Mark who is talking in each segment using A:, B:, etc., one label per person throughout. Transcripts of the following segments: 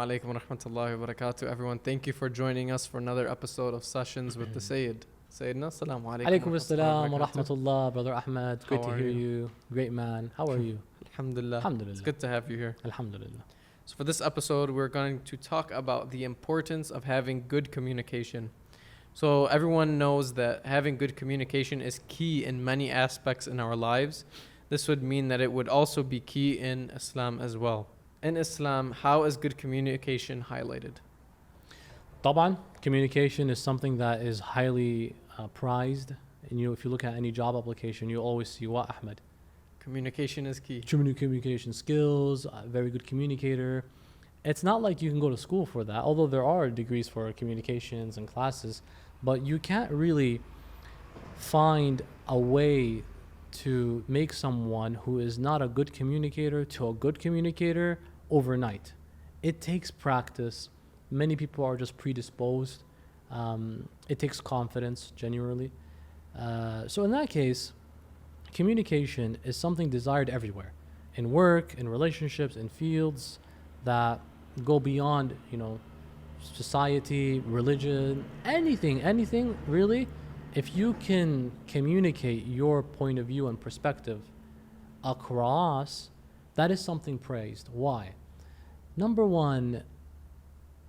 A: alaikum wa rahmatullahi wa barakatuh. Everyone, thank you for joining us for another episode of Sessions with the Sayyid. Sayyidina, assalamu alaikum
B: Alaikum
A: wa
B: assalam
A: rahmatullahi
B: wa
A: wa barakatuh.
B: rahmatullah, Brother Ahmad. Great
A: How
B: to
A: are
B: hear
A: you?
B: you. Great man. How are you?
A: Alhamdulillah. It's
B: Alhamdulillah.
A: good to have you here.
B: Alhamdulillah.
A: So for this episode, we're going to talk about the importance of having good communication. So everyone knows that having good communication is key in many aspects in our lives. This would mean that it would also be key in Islam as well. In Islam, how is good communication highlighted?
B: Taban, communication is something that is highly prized. And if you look at any job application, you always see what, Ahmed?
A: Communication is key.
B: Communication skills, a very good communicator. It's not like you can go to school for that, although there are degrees for communications and classes, but you can't really find a way to make someone who is not a good communicator to a good communicator overnight. It takes practice. Many people are just predisposed. It takes confidence, genuinely. So in that case, communication is something desired everywhere, in work, in relationships, in fields that go beyond, society, religion, anything really. If you can communicate your point of view and perspective across, that is something praised. Why? Number one,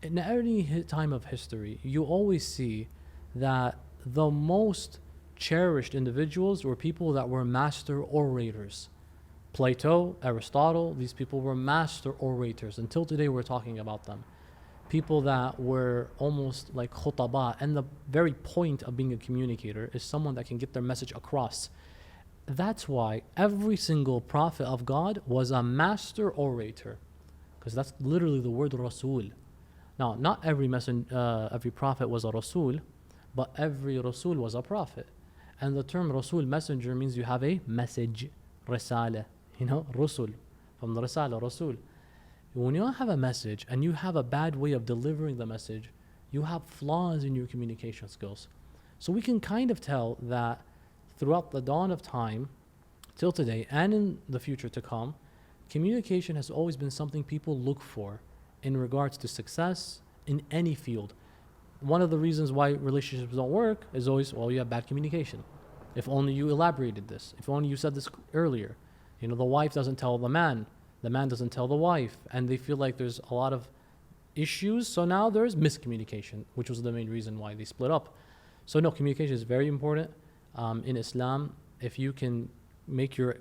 B: in any time of history, you always see that the most cherished individuals were people that were master orators. Plato, Aristotle, these people were master orators. Until today, we're talking about them. People that were almost like khutaba, and the very point of being a communicator is someone that can get their message across. That's why every single prophet of God was a master orator, because that's literally the word Rasul. Now, not every prophet was a Rasul, but every Rasul was a prophet. And the term Rasul, messenger, means you have a message, Risala, Rasul, from the Risala, Rasul. When you have a message and you have a bad way of delivering the message, you have flaws in your communication skills. So we can kind of tell that throughout the dawn of time till today and in the future to come, communication has always been something people look for in regards to success in any field. One of the reasons why relationships don't work is always, you have bad communication. If only you elaborated this. If only you said this earlier. The wife doesn't tell the man doesn't tell the wife, and they feel like there's a lot of issues. So now there's miscommunication, which was the main reason why they split up. So no, communication is very important in Islam. If you can make your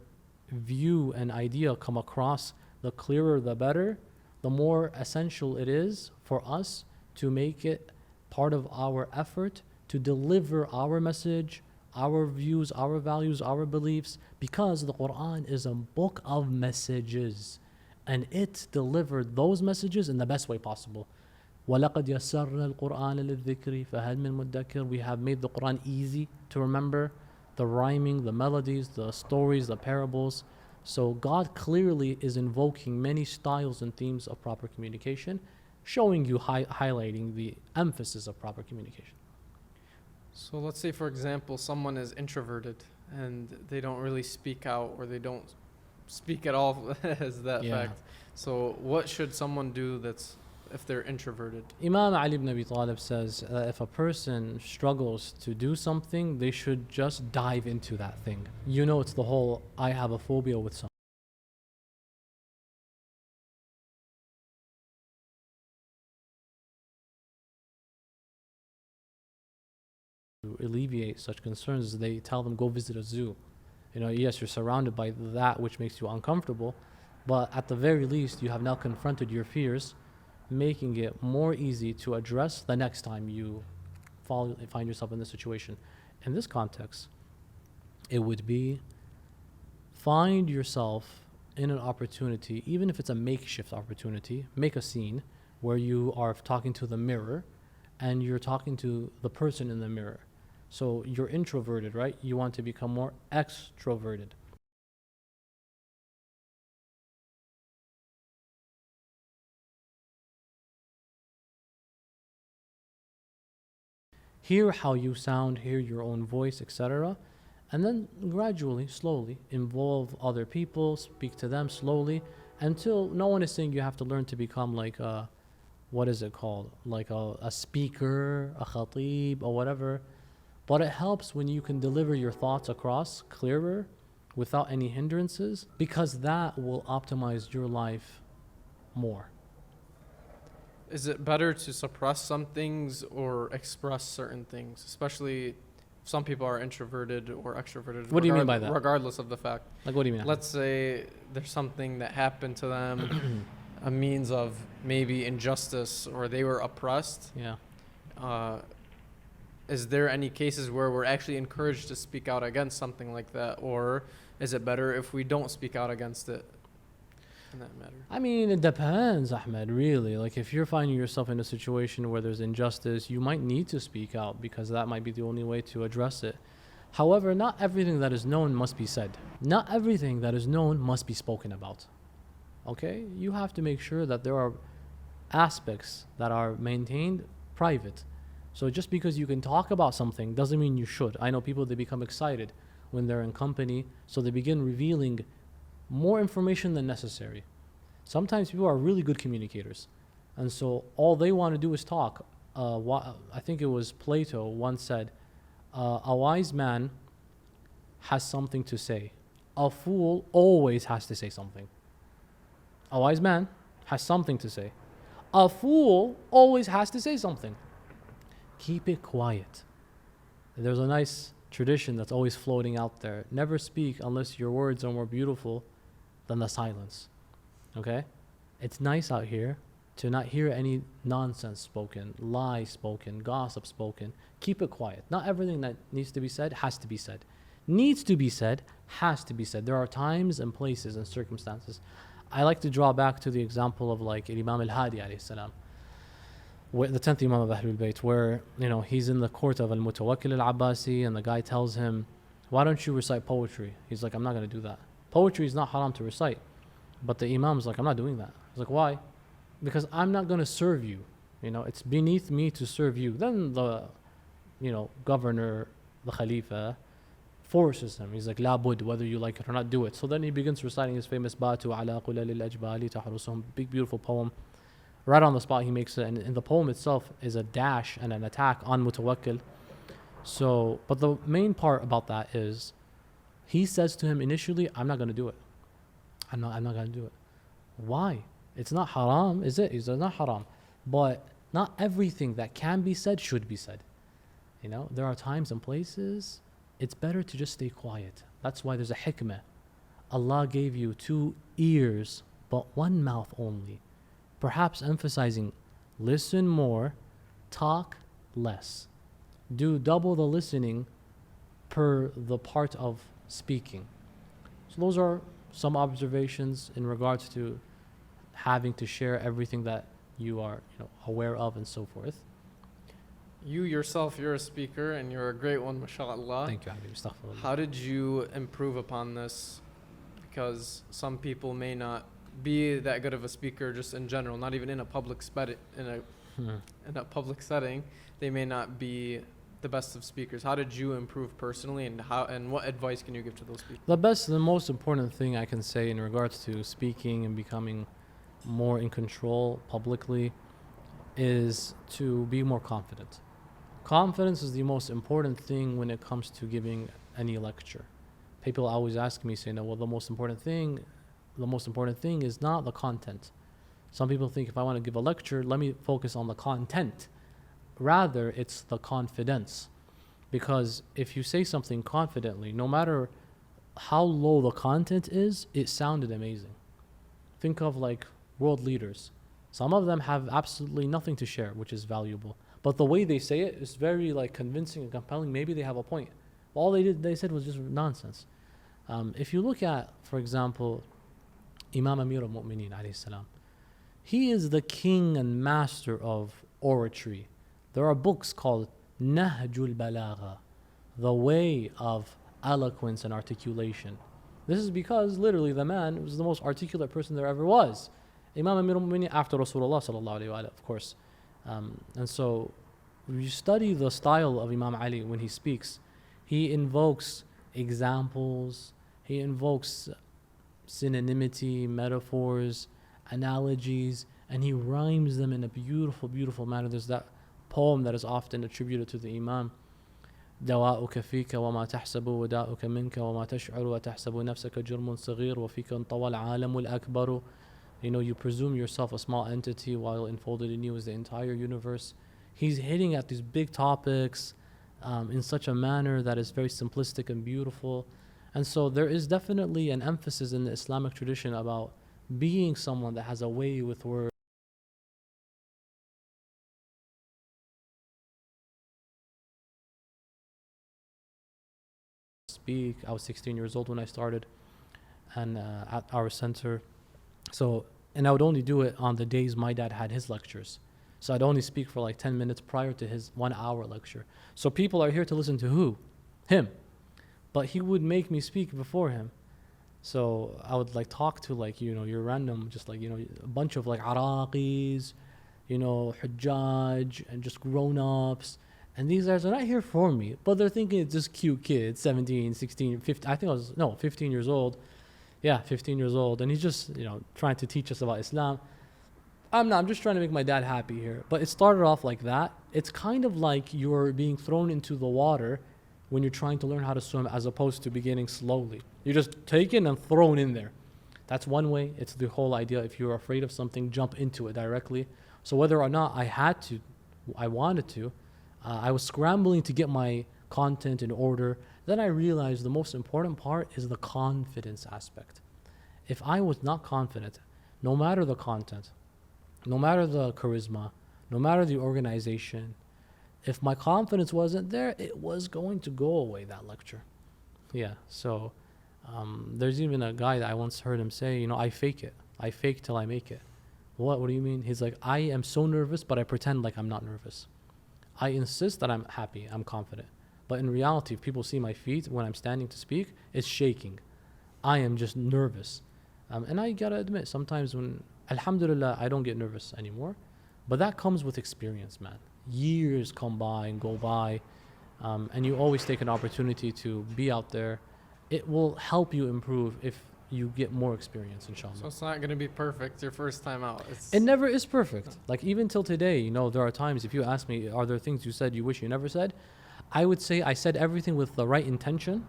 B: view and idea come across, the clearer the better, the more essential it is for us to make it part of our effort to deliver our message, our views, our values, our beliefs, because the Quran is a book of messages and it delivered those messages in the best way possible. وَلَقَدْ يَسَّرْنَا الْقُرْآنَ لِلذِّكْرِ فَهَلْ مِن مُدَّكِرٍ. We have made the Quran easy to remember, the rhyming, the melodies, the stories, the parables. So God clearly is invoking many styles and themes of proper communication, showing you, highlighting the emphasis of proper communication.
A: So let's say, for example, someone is introverted and they don't really speak out, or they don't speak at all as that fact. So what should someone do if they're introverted?
B: Imam Ali ibn Abi Talib says that if a person struggles to do something, they should just dive into that thing. It's the whole, I have a phobia with something. To alleviate such concerns, they tell them, go visit a zoo. Yes, you're surrounded by that which makes you uncomfortable, but at the very least, you have now confronted your fears, making it more easy to address the next time you find yourself in this situation. In this context, it would be find yourself in an opportunity, even if it's a makeshift opportunity, make a scene where you are talking to the mirror and you're talking to the person in the mirror. So you're introverted, right? You want to become more extroverted. Hear how you sound, hear your own voice, etc. And then gradually, slowly, involve other people, speak to them slowly, until no one is saying you have to learn to become like what is it called? Like a speaker, a khatib, or whatever. But it helps when you can deliver your thoughts across clearer without any hindrances, because that will optimize your life more.
A: Is it better to suppress some things or express certain things? Especially some people are introverted or extroverted.
B: What do you mean by that?
A: Regardless of the fact.
B: Like, what do you mean?
A: Let's say there's something that happened to them, a means of maybe injustice, or they were oppressed.
B: Yeah.
A: Is there any cases where we're actually encouraged to speak out against something like that? Or is it better if we don't speak out against it in that matter?
B: I mean, it depends, Ahmed, really. Like, if you're finding yourself in a situation where there's injustice, you might need to speak out because that might be the only way to address it. However, not everything that is known must be said. Not everything that is known must be spoken about. Okay? You have to make sure that there are aspects that are maintained private. So just because you can talk about something doesn't mean you should. I know people, they become excited when they're in company, so they begin revealing more information than necessary. Sometimes people are really good communicators, and so all they want to do is talk. I think it was Plato once said, a wise man has something to say. A fool always has to say something. A wise man has something to say. A fool always has to say something. Keep it quiet. There's a nice tradition that's always floating out there. Never speak unless your words are more beautiful than the silence. Okay? It's nice out here to not hear any nonsense spoken, lie spoken, gossip spoken. Keep it quiet. Not everything that needs to be said has to be said. Needs to be said has to be said. There are times and places and circumstances. I like to draw back to the example of like Imam al-Hadi alayhi salam, the 10th Imam of Ahlul Bayt, where, you know, he's in the court of Al-Mutawakkil al-Abbasi, and the guy tells him, why don't you recite poetry? He's like, I'm not going to do that. Poetry is not haram to recite. But the Imam's like, I'm not doing that. He's like, why? Because I'm not going to serve you. You know, it's beneath me to serve you. Then the, you know, governor, the Khalifa, forces him. He's like, La bud, whether you like it or not, do it. So then he begins reciting his famous Batu ala qulalil ajbali tahrusuhum, big beautiful poem. Right on the spot he makes it, and in the poem itself is a dash and an attack on Mutawakkil. So, but the main part about that is, he says to him initially, I'm not going to do it. I'm not going to do it. Why? It's not haram, is it? It's not haram. But not everything that can be said should be said. You know, there are times and places it's better to just stay quiet. That's why there's a hikmah. Allah gave you 2 ears, but 1 mouth only. Perhaps emphasizing, listen more, talk less. Do double the listening per the part of speaking. So those are some observations in regards to having to share everything that you are, you know, aware of and so forth.
A: You yourself, you're a speaker and you're a great one, mashallah.
B: Thank you, Habib. Astaghfirullah.
A: How did you improve upon this? Because some people may not be that good of a speaker just in general, not even in a public in a public setting. They may not be the best of speakers. How did you improve personally, and what advice can you give to those people?
B: The most important thing I can say in regards to speaking and becoming more in control publicly is to be more confident. Confidence is the most important thing when it comes to giving any lecture. People always ask me, saying, well, the most important thing is not the content. Some people think if I want to give a lecture, let me focus on the content. Rather, it's the confidence. Because if you say something confidently, no matter how low the content is, it sounded amazing. Think of like world leaders. Some of them have absolutely nothing to share, which is valuable. But the way they say it is very like convincing and compelling. Maybe they have a point. All they said was just nonsense. If you look at, for example, Imam Amir al-Mu'mineen alayhi salam, he is the king and master of oratory. There are books called Nahjul Balagha, the way of eloquence and articulation. This is because literally the man was the most articulate person there ever was. Imam Amir al-Mu'mineen after Rasulullah sallallahu alayhi wa of course. And so when you study the style of Imam Ali when he speaks, he invokes examples, he invokes synonymity, metaphors, analogies, and he rhymes them in a beautiful, beautiful manner. There's that poem that is often attributed to the Imam. دواؤك فيك وما تحسب وداؤك منك وما تشعر وتحسب نفسك جرم صغير وفيك انطوى العالم الأكبر. You know, you presume yourself a small entity while enfolded in you is the entire universe. He's hitting at these big topics in such a manner that is very simplistic and beautiful. And so there is definitely an emphasis in the Islamic tradition about being someone that has a way with words. Speak. I was 16 years old when I started, and at our center. So, and I would only do it on the days my dad had his lectures. So I'd only speak for like 10 minutes prior to his 1 hour lecture. So people are here to listen to who? Him. But he would make me speak before him. So I would like talk to like, you know, your random, just like, you know, a bunch of like Iraqis, you know, Hujjaj, and just grown-ups. And these guys are not here for me, but they're thinking it's just cute kids, 17, 16, 15, I think I was, no, 15 years old. Yeah, 15 years old. And he's just, you know, trying to teach us about Islam. I'm just trying to make my dad happy here. But it started off like that. It's kind of like you're being thrown into the water when you're trying to learn how to swim, as opposed to beginning slowly. You're just taken and thrown in there. That's one way. It's the whole idea. If you're afraid of something, jump into it directly. So whether or not I wanted to, I was scrambling to get my content in order. Then I realized the most important part is the confidence aspect. If I was not confident, no matter the content, no matter the charisma, no matter the organization, if my confidence wasn't there, it was going to go away, that lecture. Yeah, so there's even a guy that I once heard him say, you know, I fake it. I fake till I make it. What do you mean? He's like, I am so nervous, but I pretend like I'm not nervous. I insist that I'm happy, I'm confident. But in reality, if people see my feet when I'm standing to speak, it's shaking. I am just nervous. And I gotta admit, sometimes when, alhamdulillah, I don't get nervous anymore. But that comes with experience, man. Years come by and go by, and you always take an opportunity to be out there. It will help you improve if you get more experience, inshallah.
A: So it's not going to be perfect your first time out.
B: It never is perfect. Like even till today, you know, there are times if you ask me, are there things you said you wish you never said? I would say I said everything with the right intention.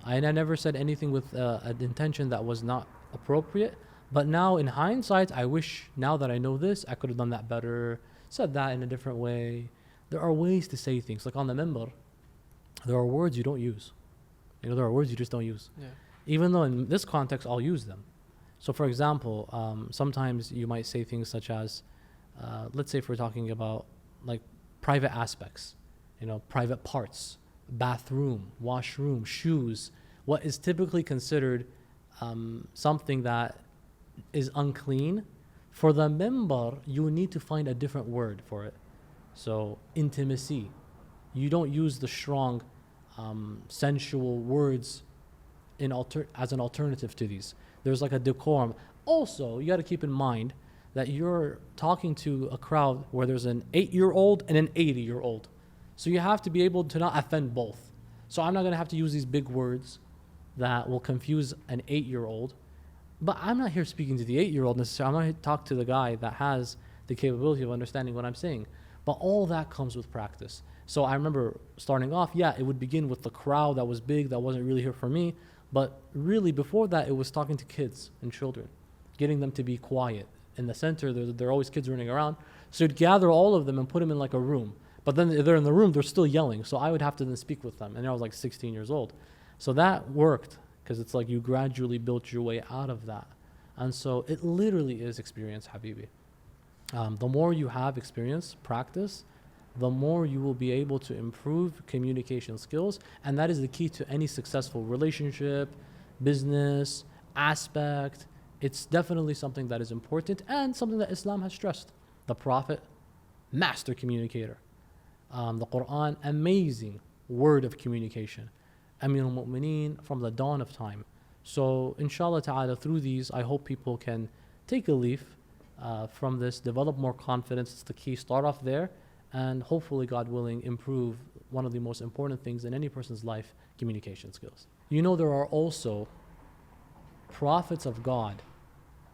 B: And I never said anything with an intention that was not appropriate. But now in hindsight, I wish now that I know this, I could have done that better, said that in a different way. There are ways to say things. Like on the minbar, there are words you don't use. You know, there are words you just don't use.
A: Yeah.
B: Even though in this context, I'll use them. So for example, sometimes you might say things such as, let's say if we're talking about like private aspects, you know, private parts, bathroom, washroom, shoes, what is typically considered something that is unclean. For the minbar, you need to find a different word for it. So intimacy, you don't use the strong sensual words as an alternative to these. There's like a decorum. Also, you got to keep in mind that you're talking to a crowd where there's an 8-year-old and an 80-year-old. So you have to be able to not offend both. So I'm not going to have to use these big words that will confuse an 8-year-old. But I'm not here speaking to the 8-year-old necessarily. I'm not here to talk to the guy that has the capability of understanding what I'm saying. But all that comes with practice. So I remember starting off, it would begin with the crowd that was big, that wasn't really here for me. But really before that, it was talking to kids and children, getting them to be quiet. In the center, there are always kids running around. So you'd gather all of them and put them in like a room. But then they're in the room, they're still yelling. So I would have to then speak with them. And I was like 16 years old. So that worked because it's like you gradually built your way out of that. And so it literally is experience, Habibi. The more you have experience, practice, the more you will be able to improve communication skills. And that is the key to any successful relationship, business, aspect. It's definitely something that is important and something that Islam has stressed. The Prophet, master communicator. The Quran, amazing word of communication. Amir al-Mu'mineen from the dawn of time. So inshallah ta'ala, through these, I hope people can take a leaf from this, develop more confidence. It's the key. Start off there. And hopefully, God willing, improve one of the most important things in any person's life, communication skills. You know, there are also prophets of God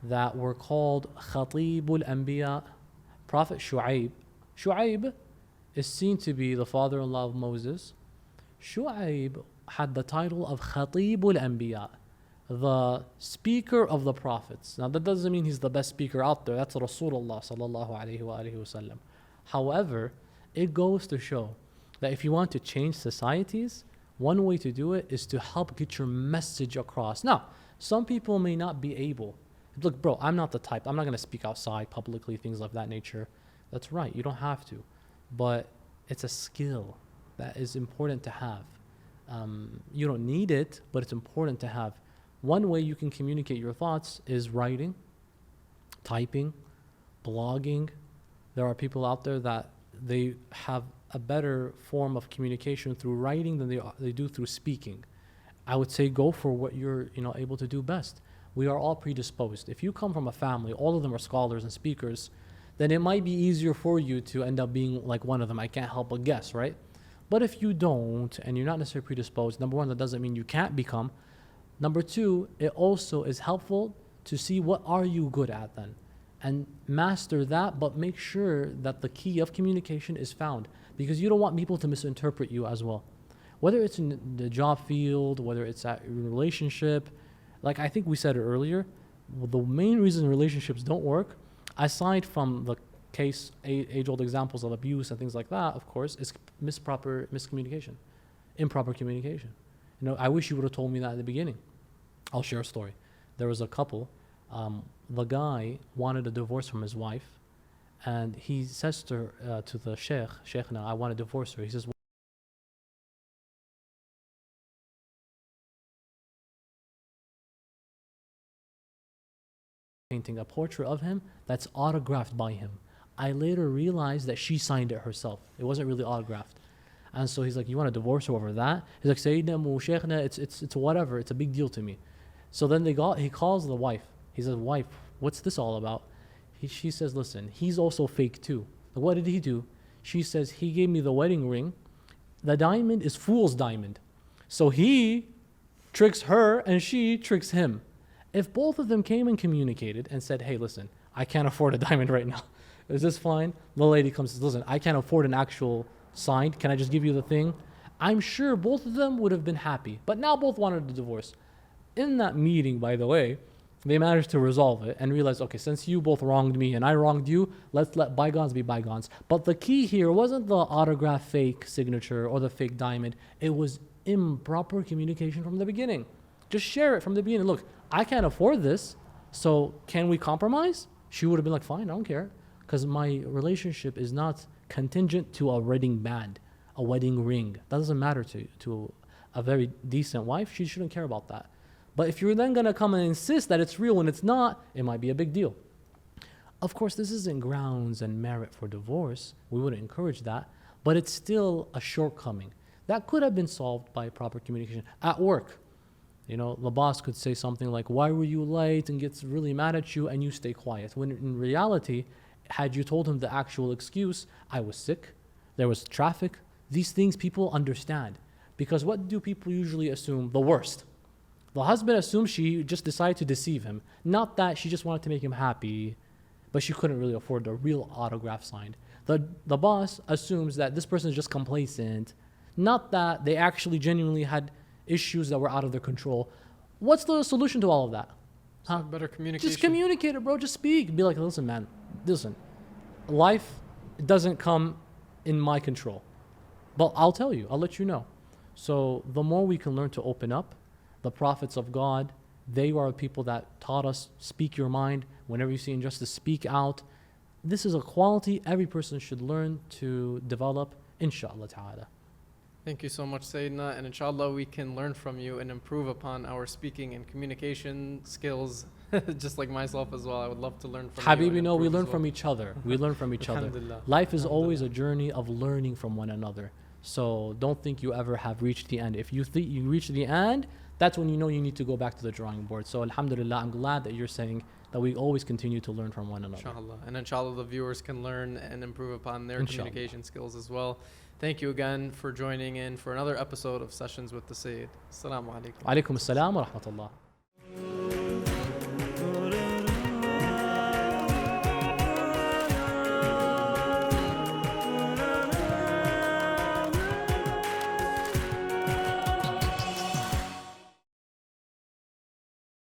B: that were called Khatibul Anbiya. Prophet Shu'aib is seen to be the father-in-law of Moses. Shu'aib had the title of Khatibul Anbiya, the speaker of the prophets. Now that doesn't mean he's the best speaker out there. That's Rasulullah sallallahu alayhi wa alihi wasallam. However, it goes to show that if you want to change societies, one way to do it is to help get your message across. Now, some people may not be able. Look, bro, I'm not the type. I'm not going to speak outside publicly, things of that nature. That's right. You don't have to. But it's a skill that is important to have. You don't need it, but it's important to have. One way you can communicate your thoughts is writing, typing, blogging. There are people out there that they have a better form of communication through writing than they do through speaking. I would say go for what you're able to do best. We are all predisposed. If you come from a family, all of them are scholars and speakers, then it might be easier for you to end up being like one of them. I can't help but guess, right? But if you don't, and you're not necessarily predisposed, number one, that doesn't mean you can't become. Number two, it also is helpful to see what are you good at then, and master that, but make sure that the key of communication is found, because you don't want people to misinterpret you as well. Whether it's in the job field, whether it's at your relationship, like I think we said it earlier, the main reason relationships don't work, aside from the age-old examples of abuse and things like that, of course, is miscommunication, improper communication. I wish you would have told me that at the beginning. I'll share a story. There was a couple. The guy wanted a divorce from his wife, and he says to the Sheikh, now I want to divorce her. He says, painting a portrait of him that's autographed by him. I later realized that she signed it herself. It wasn't really autographed. And so he's like, you want to divorce her over that? He's like, Sayyidina mu Shaykhna, it's whatever, it's a big deal to me. So then he calls the wife. He says, wife, what's this all about? She says, listen, he's also fake too. Like, what did he do? She says, he gave me the wedding ring. The diamond is fool's diamond. So he tricks her and she tricks him. If both of them came and communicated and said, hey, listen, I can't afford a diamond right now. Is this fine? The lady comes and says, listen, I can't afford an actual signed. Can I just give you the thing? I'm sure both of them would have been happy. But now both wanted a divorce. In that meeting, by the way, they managed to resolve it and realize, okay, since you both wronged me and I wronged you, let's let bygones be bygones. But the key here wasn't the autograph fake signature or the fake diamond. It was improper communication from the beginning. Just share it from the beginning. Look, I can't afford this, so can we compromise? She would have been like, fine, I don't care. Because my relationship is not contingent to a wedding band, a wedding ring. That doesn't matter to a very decent wife. She shouldn't care about that. But if you're then going to come and insist that it's real when it's not, it might be a big deal. Of course, this isn't grounds and merit for divorce. We wouldn't encourage that. But it's still a shortcoming. That could have been solved by proper communication. At work, the boss could say something like, why were you late, and gets really mad at you, and you stay quiet. When in reality, had you told him the actual excuse, I was sick, there was traffic, these things people understand. Because what do people usually assume? The worst. The husband assumes she just decided to deceive him. Not that she just wanted to make him happy, but she couldn't really afford the real autograph signed. The boss assumes that this person is just complacent. Not that they actually genuinely had issues that were out of their control. What's the solution to all of that?
A: Huh? Better communication.
B: Just communicate it, bro. Just speak. Be like, listen, man. Listen. Life doesn't come in my control. But I'll tell you. I'll let you know. So the more we can learn to open up, the prophets of God, they are people that taught us, speak your mind. Whenever you see injustice, speak out. This is a quality every person should learn to develop, inshallah ta'ala.
A: Thank you so much, Sayyidina, and inshallah we can learn from you and improve upon our speaking and communication skills, just like myself as well. I would love to learn from you.
B: Habibi, we learn from each other. We learn from each other. Life is always a journey of learning from one another. So don't think you ever have reached the end. If you think you reach the end, that's when you know you need to go back to the drawing board. So alhamdulillah, I'm glad that you're saying that we always continue to learn from one another.
A: Inshallah. And inshallah the viewers can learn and improve upon their communication skills as well. Thank you again for joining in for another episode of Sessions with the Sayyid. Assalamu alaikum.
B: Alaikum assalam wa rahmatullah.